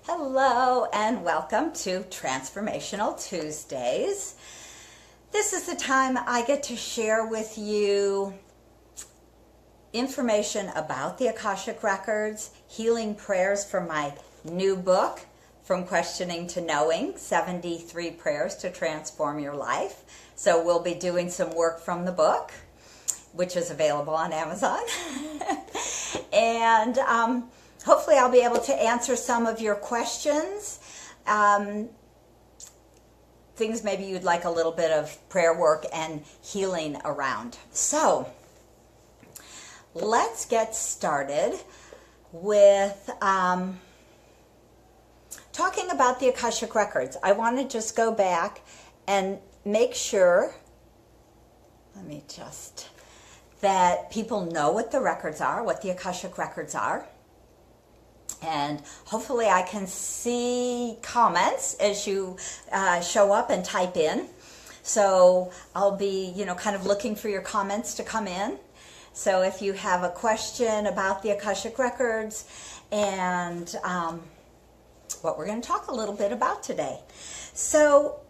Hello and welcome to Transformational Tuesdays. This is the time I get to share with you information about the Akashic Records, healing prayers from my new book, From Questioning to Knowing, 73 Prayers to Transform Your Life. So we'll be doing some work from the book, which is available on Amazon. And hopefully I'll be able to answer some of your questions. Things maybe you'd like a little bit of prayer work and healing around. So let's get started with talking about the Akashic Records. I want to just go back and make sure, that people know what the records are, what the Akashic Records are. And hopefully I can see comments as you show up and type in. So I'll be, kind of looking for your comments to come in. So if you have a question about the Akashic Records and what we're going to talk a little bit about today. So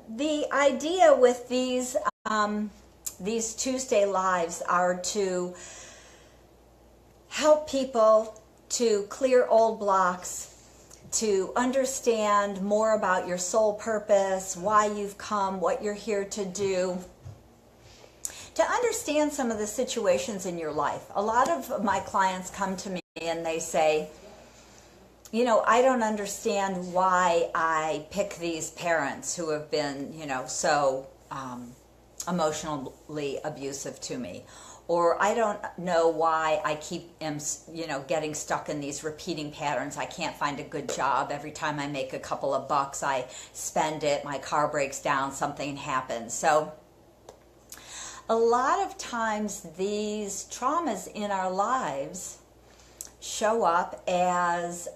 the idea with these Tuesday lives are to help people to clear old blocks, to understand more about your soul purpose, why you've come, what you're here to do, to understand some of the situations in your life. A lot of my clients come to me and they say, I don't understand why I pick these parents who have been, so emotionally abusive to me. Or I don't know why I keep, getting stuck in these repeating patterns. I can't find a good job. Every time I make a couple of bucks, I spend it. My car breaks down, something happens. So a lot of times these traumas in our lives show up as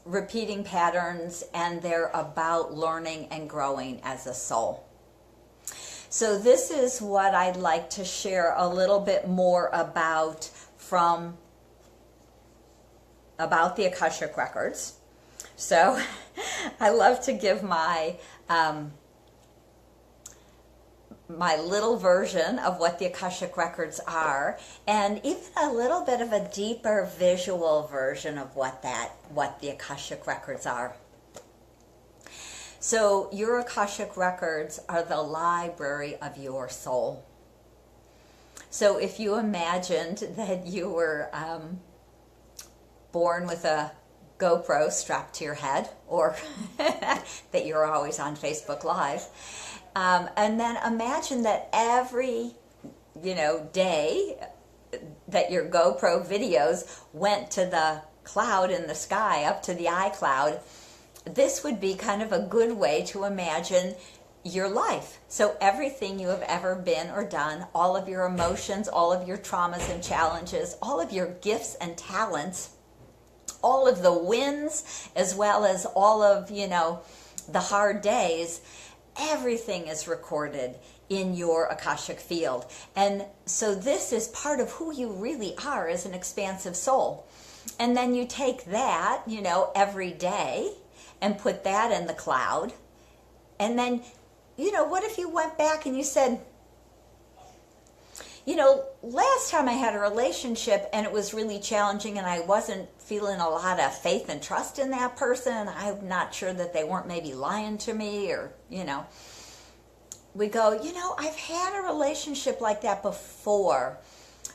repeating patterns, and they're about learning and growing as a soul. So this is what I'd like to share a little bit more about the Akashic Records. So I love to give my little version of what the Akashic Records are, and even a little bit of a deeper visual version of what the Akashic Records are. So your Akashic Records are the library of your soul. So if you imagined that you were born with a GoPro strapped to your head, or that you're always on Facebook Live, and then imagine that every day that your GoPro videos went to the cloud in the sky, up to the iCloud. This would be kind of a good way to imagine your life. So everything you have ever been or done, all of your emotions, all of your traumas and challenges, all of your gifts and talents, all of the wins, as well as all of, the hard days, everything is recorded in your Akashic field. And so this is part of who you really are as an expansive soul. And then you take that, every day, and put that in the cloud. And then, what if you went back and you said, last time I had a relationship and it was really challenging and I wasn't feeling a lot of faith and trust in that person. I'm not sure that they weren't maybe lying to me, or, we go, I've had a relationship like that before.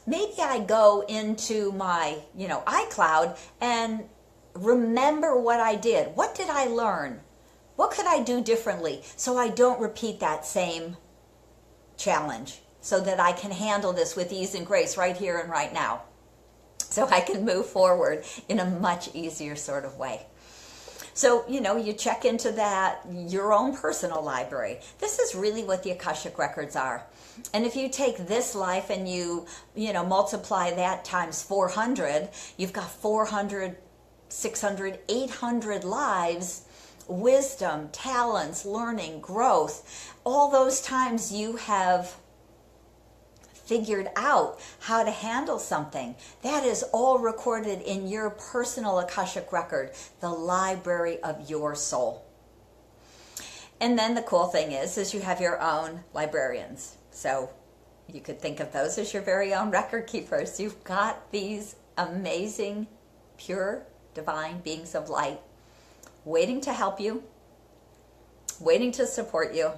Maybe I go into my, iCloud and remember what I did. What did I learn? What could I do differently so I don't repeat that same challenge, so that I can handle this with ease and grace right here and right now, so I can move forward in a much easier sort of way. So, you check into that, your own personal library. This is really what the Akashic Records are. And if you take this life and you multiply that times 400, you've got 400, 600, 800 lives, wisdom, talents, learning, growth. All those times you have figured out how to handle something. That is all recorded in your personal Akashic record, the library of your soul. And then the cool thing is you have your own librarians. So you could think of those as your very own record keepers. You've got these amazing, pure, divine beings of light waiting to help you, waiting to support you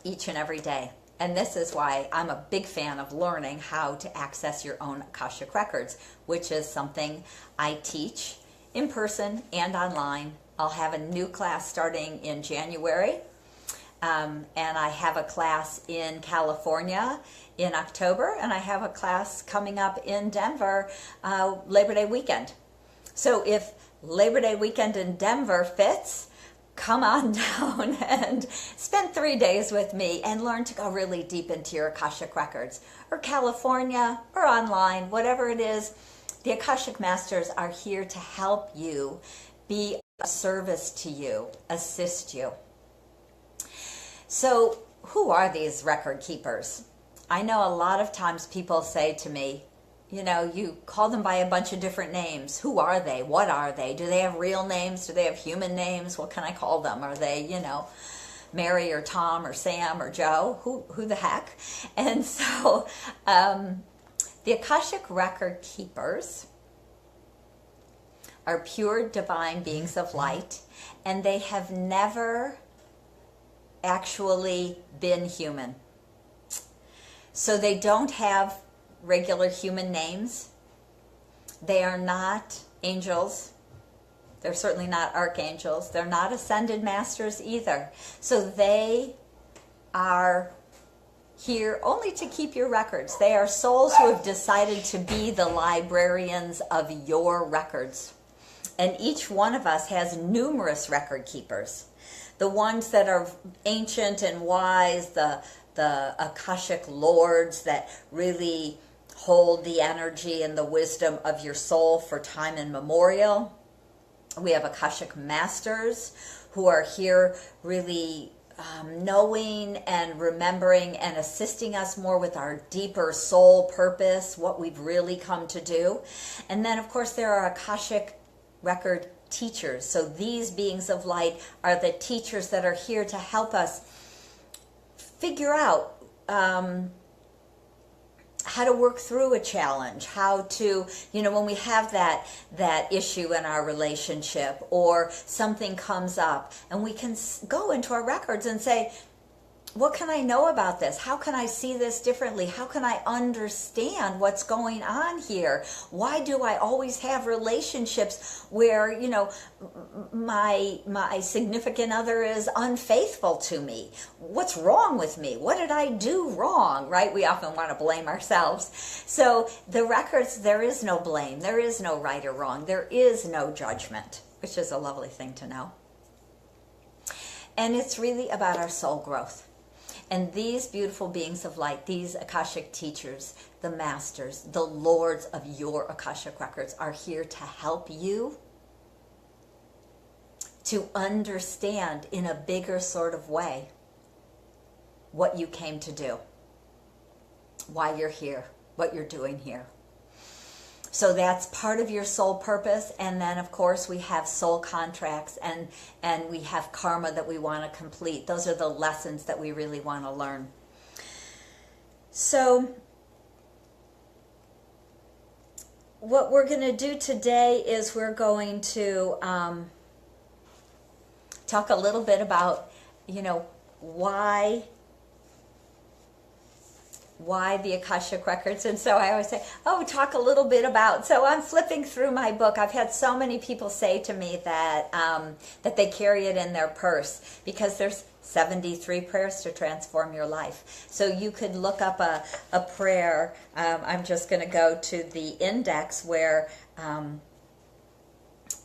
each and every day. And this is why I'm a big fan of learning how to access your own Akashic records, which is something I teach in person and online. I'll have a new class starting in January, and I have a class in California in October, and I have a class coming up in Denver Labor Day weekend. So if Labor Day weekend in Denver fits, come on down and spend 3 days with me and learn to go really deep into your Akashic records, or California, or online, whatever it is. The Akashic Masters are here to help you, be of service to you, assist you. So who are these record keepers? I know a lot of times people say to me, you know, you call them by a bunch of different names. Who are they? What are they? Do they have real names? Do they have human names? What can I call them? Are they, you know, Mary or Tom or Sam or Joe? Who the heck? And so the Akashic record keepers are pure divine beings of light, and they have never actually been human. So they don't have regular human names. They are not angels. They're certainly not archangels. They're not ascended masters either. So they are here only to keep your records. They are souls who have decided to be the librarians of your records. And each one of us has numerous record keepers. The ones that are ancient and wise, the Akashic lords that really hold the energy and the wisdom of your soul for time immemorial. We have Akashic Masters who are here really knowing and remembering and assisting us more with our deeper soul purpose, what we've really come to do. And then, of course, there are Akashic record teachers. So these beings of light are the teachers that are here to help us figure out how to work through a challenge, how to, you know, when we have that issue in our relationship or something comes up, and we can go into our records and say, what can I know about this? How can I see this differently? How can I understand what's going on here? Why do I always have relationships where, you know, my significant other is unfaithful to me? What's wrong with me? What did I do wrong, right? We often want to blame ourselves. So the records, there is no blame. There is no right or wrong. There is no judgment, which is a lovely thing to know. And it's really about our soul growth. And these beautiful beings of light, these Akashic teachers, the masters, the lords of your Akashic records are here to help you to understand in a bigger sort of way what you came to do, why you're here, what you're doing here. So that's part of your soul purpose. And then, of course, we have soul contracts and we have karma that we want to complete. Those are the lessons that we really want to learn. So what we're going to do today is we're going to talk a little bit about, you know, why the Akashic Records. And so I always say, talk a little bit about, so I'm flipping through my book. I've had so many people say to me that that they carry it in their purse because there's 73 prayers to transform your life. So you could look up a prayer. I'm just going to go to the index where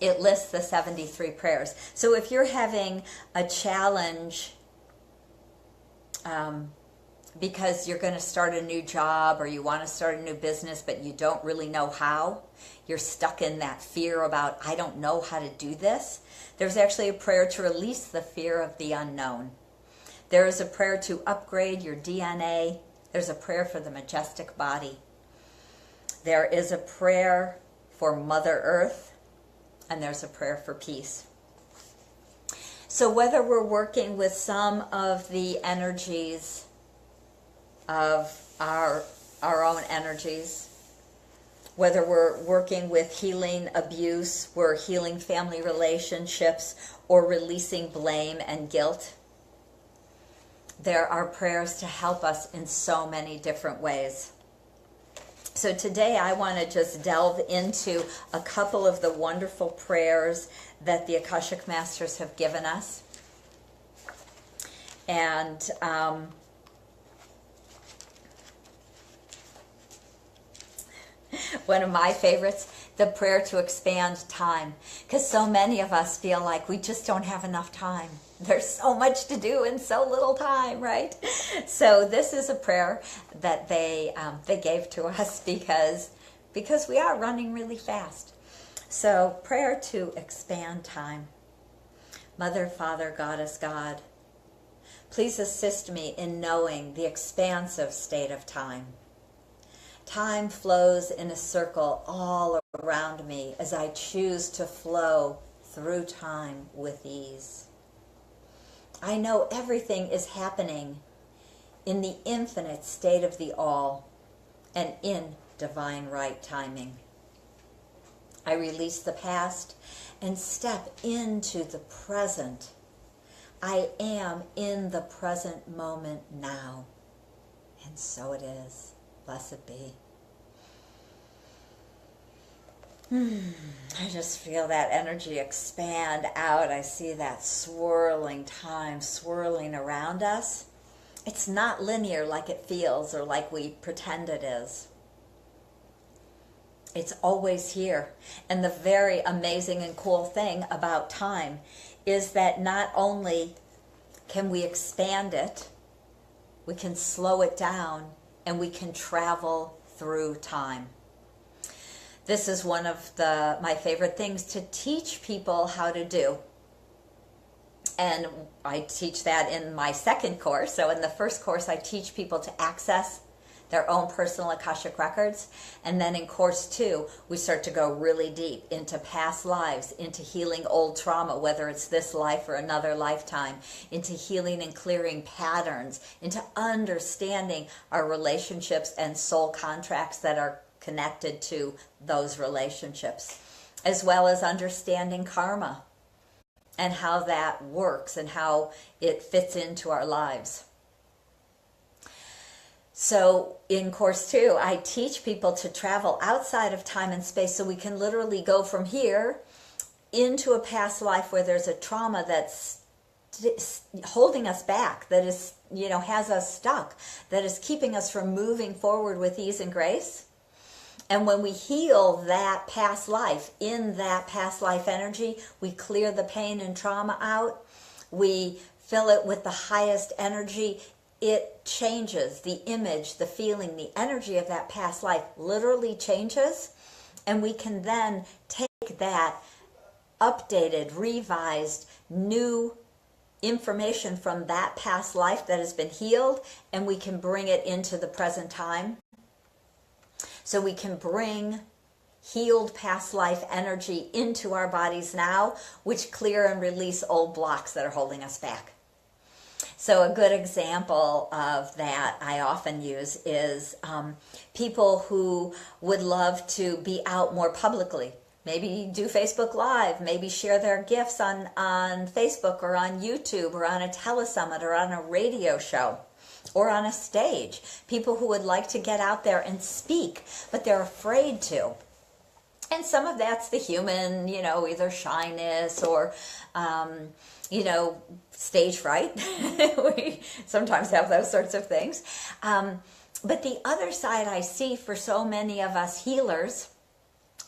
it lists the 73 prayers. So if you're having a challenge, because you're going to start a new job or you want to start a new business, but you don't really know how. You're stuck in that fear about, I don't know how to do this. There's actually a prayer to release the fear of the unknown. There is a prayer to upgrade your DNA There's a prayer for the majestic body. There is a prayer for Mother Earth, and there's a prayer for peace. So whether we're working with some of the energies of our own energies, whether we're working with healing abuse, we're healing family relationships, or releasing blame and guilt, there are prayers to help us in so many different ways. So today I want to just delve into a couple of the wonderful prayers that the Akashic Masters have given us. And one of my favorites, the prayer to expand time. Because so many of us feel like we just don't have enough time. There's so much to do in so little time, right? So this is a prayer that they gave to us because we are running really fast. So prayer to expand time. Mother, Father, Goddess, God, please assist me in knowing the expansive state of time. Time flows in a circle all around me as I choose to flow through time with ease. I know everything is happening in the infinite state of the all and in divine right timing. I release the past and step into the present. I am in the present moment now. And so it is. Blessed be. I just feel that energy expand out. I see that swirling time swirling around us. It's not linear like it feels or like we pretend it is. It's always here. And the very amazing and cool thing about time is that not only can we expand it, we can slow it down, and we can travel through time. This is one of my favorite things to teach people how to do. And I teach that in my second course. So in the first course, I teach people to access their own personal Akashic Records. And then in course 2, we start to go really deep into past lives, into healing old trauma, whether it's this life or another lifetime, into healing and clearing patterns, into understanding our relationships and soul contracts that are connected to those relationships, as well as understanding karma and how that works and how it fits into our lives. So in course 2, I teach people to travel outside of time and space so we can literally go from here into a past life where there's a trauma that's holding us back, that is, has us stuck, that is keeping us from moving forward with ease and grace. And when we heal that past life, in that past life energy, we clear the pain and trauma out. We fill it with the highest energy. It changes the image, the feeling, the energy of that past life literally changes. And we can then take that updated, revised, new information from that past life that has been healed, and we can bring it into the present time. So we can bring healed past life energy into our bodies now, which clear and release old blocks that are holding us back. So a good example of that I often use is people who would love to be out more publicly. Maybe do Facebook Live, maybe share their gifts on Facebook or on YouTube or on a telesummit or on a radio show or on a stage. People who would like to get out there and speak, but they're afraid to. And some of that's the human, either shyness or, stage fright. We sometimes have those sorts of things. But the other side I see for so many of us healers,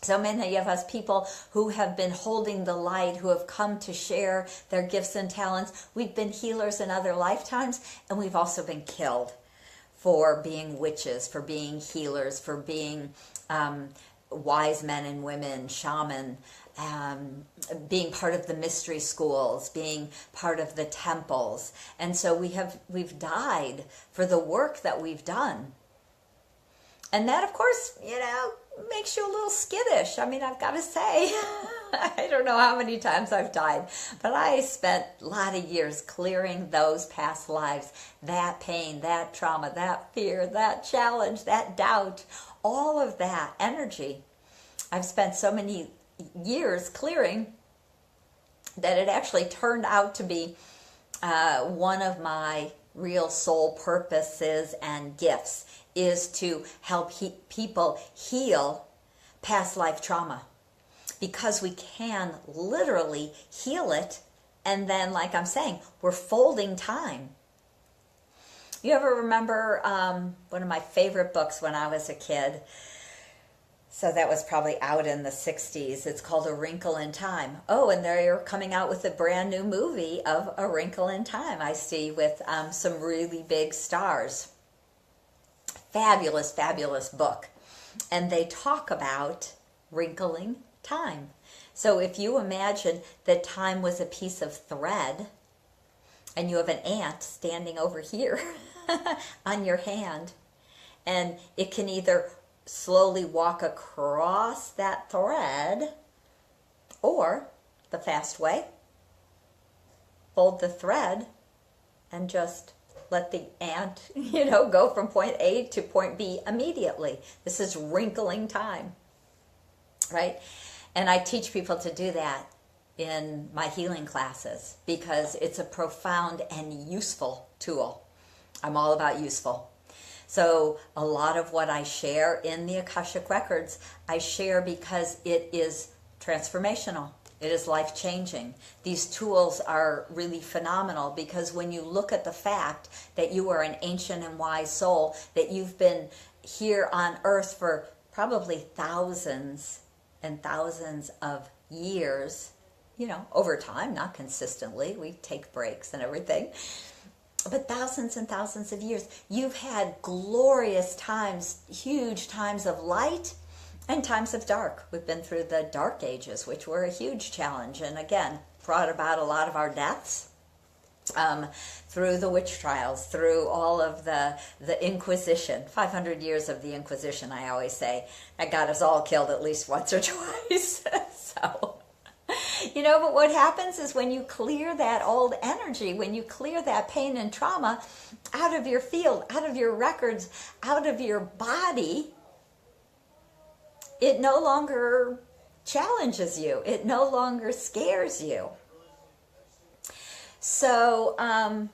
so many of us people who have been holding the light, who have come to share their gifts and talents, we've been healers in other lifetimes, and we've also been killed for being witches, for being healers, for being wise men and women, shaman, being part of the mystery schools, being part of the temples. And so we've died for the work that we've done. And that, of course, makes you a little skittish. I mean, I've got to say, I don't know how many times I've died, but I spent a lot of years clearing those past lives, that pain, that trauma, that fear, that challenge, that doubt, all of that energy. I've spent so many years clearing that it actually turned out to be one of my real soul purposes and gifts, is to help people heal past life trauma, because we can literally heal it. And then, like I'm saying, we're folding time. You ever remember one of my favorite books when I was a kid? So that was probably out in the 60s. It's called A Wrinkle in Time. Oh, and they're coming out with a brand new movie of A Wrinkle in Time, I see, with some really big stars. Fabulous, fabulous book. And they talk about wrinkling time. So if you imagine that time was a piece of thread, and you have an ant standing over here on your hand, and it can either slowly walk across that thread, or the fast way, fold the thread and just let the ant, go from point A to point B immediately. This is wrinkling time, right? And I teach people to do that in my healing classes because it's a profound and useful tool. I'm all about useful. So a lot of what I share in the Akashic Records, I share because it is transformational. It is life-changing. These tools are really phenomenal because when you look at the fact that you are an ancient and wise soul, that you've been here on earth for probably thousands and thousands of years, over time, not consistently. We take breaks and everything. But thousands and thousands of years, you've had glorious times, huge times of light and times of dark. We've been through the dark ages, which were a huge challenge, and again, brought about a lot of our deaths through the witch trials, through all of the Inquisition, 500 years of the Inquisition, I always say. That got us all killed at least once or twice. So, but what happens is when you clear that old energy, when you clear that pain and trauma out of your field, out of your records, out of your body, it no longer challenges you. It no longer scares you. So I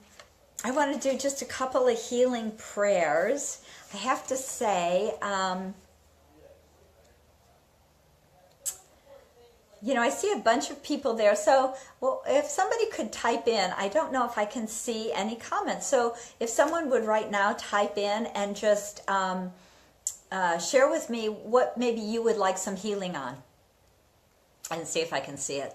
want to do just a couple of healing prayers. I have to say, I see a bunch of people there. So, if somebody could type in, I don't know if I can see any comments. So if someone would right now type in and just share with me what maybe you would like some healing on, and see if I can see it.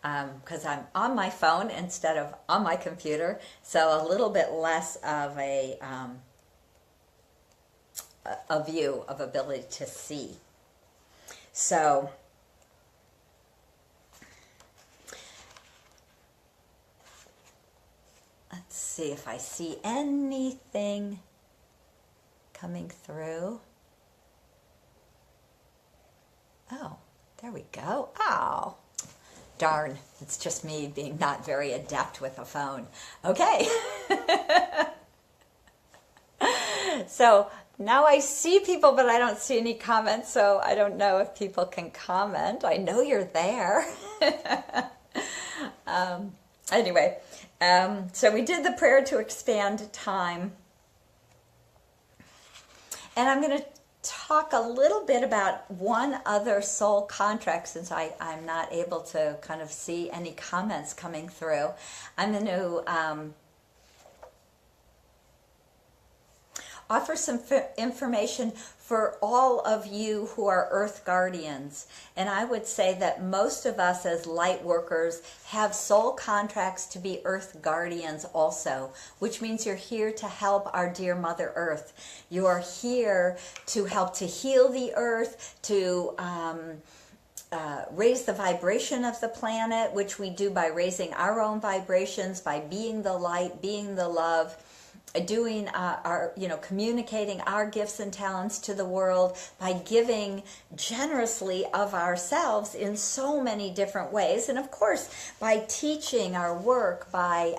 Because I'm on my phone instead of on my computer, so a little bit less of a view of ability to see. So let's see if I see anything coming through. Oh, there we go. Oh, darn. It's just me being not very adept with a phone. Okay. So now I see people, but I don't see any comments, so I don't know if people can comment. I know you're there. Anyway, so we did the prayer to expand time. And I'm going to talk a little bit about one other soul contract, since I'm not able to kind of see any comments coming through. I'm going to... offer some information for all of you who are Earth Guardians. And I would say that most of us as light workers have soul contracts to be Earth Guardians also, which means you're here to help our dear Mother Earth. You are here to help to heal the Earth, to raise the vibration of the planet, which we do by raising our own vibrations, by being the light, being the love, doing communicating our gifts and talents to the world, by giving generously of ourselves in so many different ways, and of course by teaching our work, by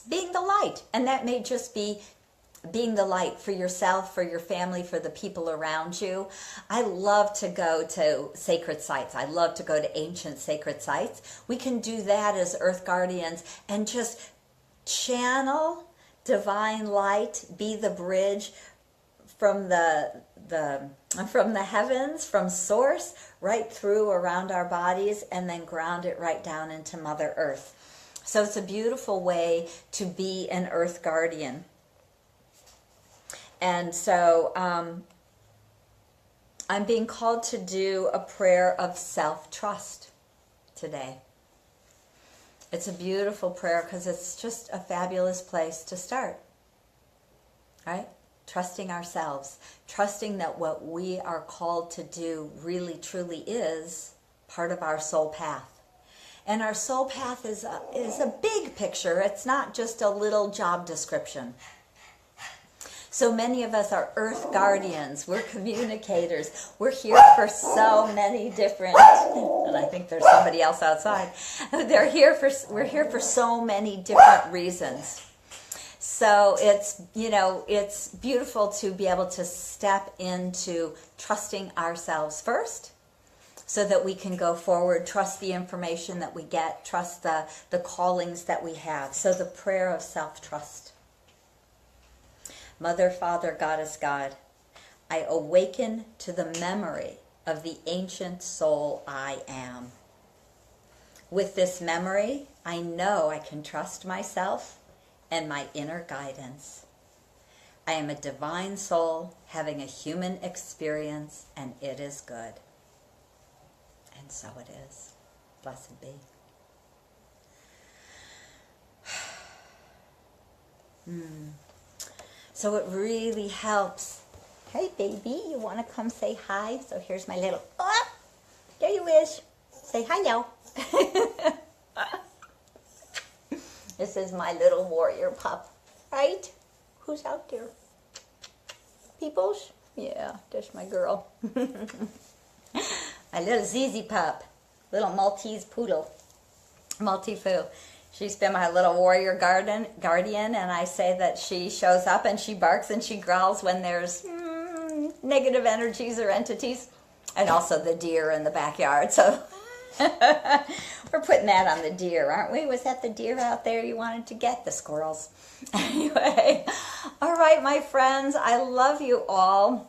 being the light. And that may just be being the light for yourself, for your family, for the people around you. I love to go to sacred sites. I love to go to ancient sacred sites. We can do that as Earth Guardians and just channel divine light, be the bridge from the heavens, from source, right through around our bodies, and then ground it right down into Mother Earth. So it's a beautiful way to be an Earth Guardian. And so I'm being called to do a prayer of self-trust today. It's a beautiful prayer because it's just a fabulous place to start, right? Trusting ourselves, trusting that what we are called to do really, truly is part of our soul path. And our soul path is a big picture. It's not just a little job description. So many of us are Earth Guardians. We're communicators. We're here for so many different, and I think there's somebody else outside. We're here for so many different reasons. So it's beautiful to be able to step into trusting ourselves first, so that we can go forward, trust the information that we get, trust the callings that we have. So the prayer of self-trust. Mother, Father, Goddess, God, I awaken to the memory of the ancient soul I am. With this memory, I know I can trust myself and my inner guidance. I am a divine soul having a human experience, and it is good. And so it is. Blessed be. So it really helps. Hey, baby, you want to come say hi? So here's my little, there you is. Say hello. This is my little warrior pup, right? Who's out there? Peoples? Yeah, that's my girl. My little ZZ pup, little Maltese poodle, Maltifoo. She's been my little warrior guardian, and I say that she shows up and she barks and she growls when there's negative energies or entities, and also the deer in the backyard. So we're putting that on the deer, aren't we? Was that the deer out there you wanted to get? The squirrels. Anyway, all right, my friends, I love you all.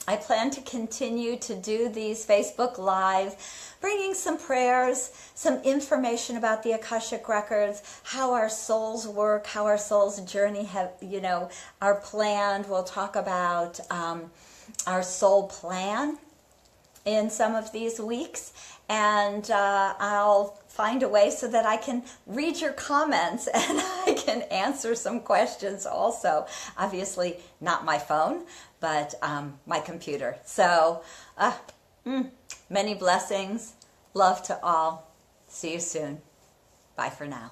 I plan to continue to do these Facebook Live, bringing some prayers, some information about the Akashic Records, how our souls work, how our soul's journey are planned. We'll talk about our soul plan in some of these weeks, and I'll find a way so that I can read your comments and I can answer some questions also. Obviously not my phone, but my computer. So many blessings, love to all. See you soon. Bye for now.